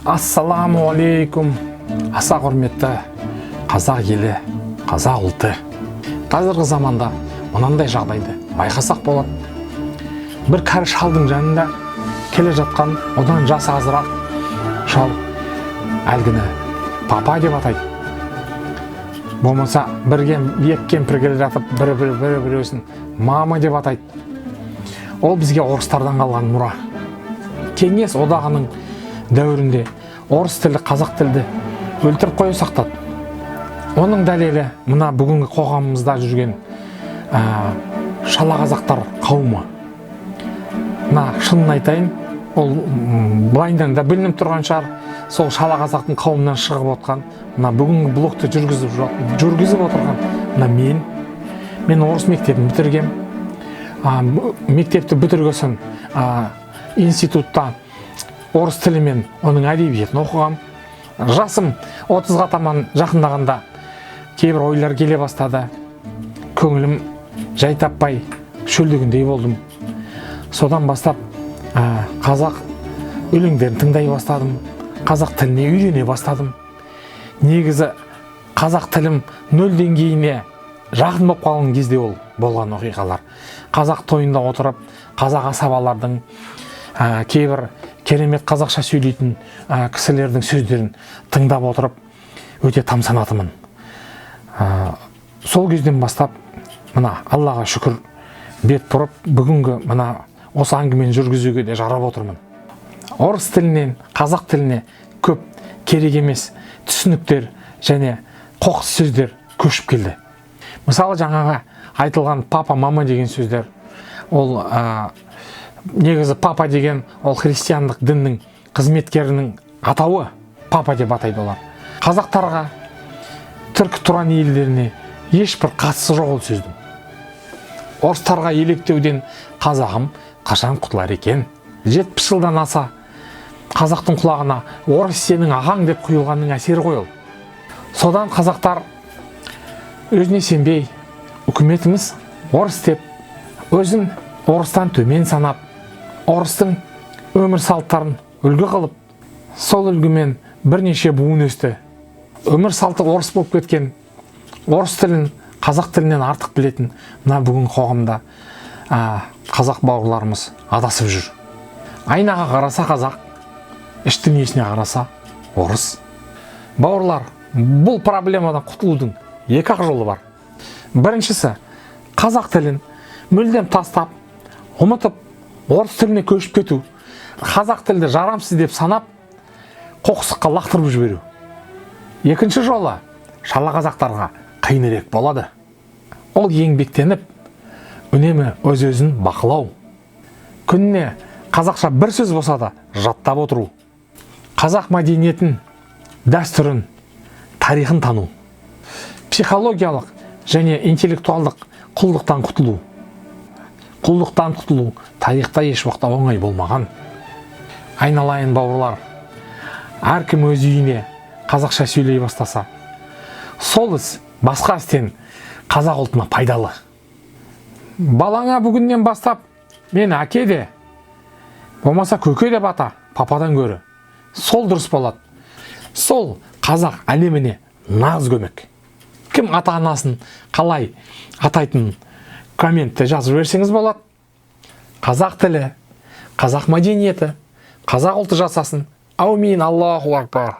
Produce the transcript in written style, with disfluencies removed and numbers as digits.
Ассаламу алейкум, аса құрметті қазақ елі, қазақ ұлты. Қазіргі заманда мынандай жағдайды байқасақ болады. Бір кәрі шалдың жанында келе жатқан, одан жасы азырақ шал әлгіні папа деп атайды. Болмаса екі кемпір келе жатып, бірі-бірі мама деп атайды. Ол бізге орыстардан қалған мұра. Кеңес одағының дәуірінде орыс тілі, қазақ тілді өлтіріп қою сақтады. Оның дәлелі мына бүгінгі қоғамымызда жүрген шала қазақтар қауымы. Мына шынын айтайын, ол былайынан да білініп тұрған шығар, сол шала қазақтың қауымынан шығып отқан, мына бүгінгі блогты жүргізіп отырған мына мен орыс мектебін бітіргем. Мектепті бітіргесін институтта орыс тілі мен оның әдебиетін оқығам. Жасым 30-ға таман жақындағанда кейбір ойлар келе бастады. Көңілім жай таппай шөлдегендей болдым. Содан бастап қазақ өлеңдерін тыңдай бастадым. Қазақ тіліне үйрене бастадым. Негізі қазақ тілім 0 деңгейіне жақын болып қалған кезде ол болған оқиғалар. Қазақ тойында отырып, қазақ асабалардың кейбір керемет қазақша сөйлейтін кісілердің сөздерін тыңдап отырып, өте тамсанатымын. Сол кезден бастап, мына Аллаға шүкір бет бұрып, бүгінгі мына осы әңгімені жүргізуге де жарап отырмын. Орыс тілінен қазақ тіліне көп керек емес түсініктер және қоқыс сөздер көшіп келді. Мысалы, жаңаға айтылған папа, мама деген сөздер, ол негізі папа деген ол христиандық діннің қызметкерінің атауы, папа деп атайды олар. Қазақтарға, түркі тұран елдеріне ешбір қатысы жоқ ол сөздің. Орыстарға еліктеуден қазағым қашан құтылар екен? 70 жылдан аса қазақтың құлағына орыс сенің ағаң деп құйылғанның әсері ғой ол. Содан қазақтар өзіне сенбей, үкіметіміз орыс деп, өзін орыстан төмен санап, орыстың өмір салттарын үлгі қылып, сол үлгімен бірнеше буын өсті. Өмір салты орыс болып кеткен, орыс тілін қазақ тілінен артық білетін мына бүгін қоғамда қазақ бауырларымыз адасып жүр. Айнаға қараса қазақ, іш дүниесіне қараса орыс. Бауырлар, бұл проблемадан құтылудың екі жолы бар. Біріншісі, қазақ тілін мүлдем тастап, ұмытып, орыс тіліне көшіп кету, қазақ тілді жарамсыз деп санап, қоқсыққа лақтырып жіберу. Екінші жолы, шала қазақтарға қиынырек болады. Ол еңбектеніп, үнемі өз-өзін бақылау. Күніне қазақша бір сөз болса да жаттап отыру. Қазақ мәдениетін, дәстүрін, тарихын тану. Психологиялық және интеллектуалдық құлдықтан құтылу. Құлдықтан құтылу тарихта еш уақытта оңай болмаған. Айналайын бауырлар, әркім өз үйіне қазақша сөйлей бастаса, сол іс басқа істен қазақ ұлтына пайдалы. Балаңа бүгіннен бастап мен әке де, болмаса көке деп ата, пападан гөрі. Сол дұрыс болады. Сол қазақ әлеміне нағыз көмек. Кім ата-анасын қалай атайтынын комментте жазып берсеңіз болады. Қазақ тілі, қазақ мәдениеті, қазақ ұлты жасасын. Аумин, Аллаху акбар.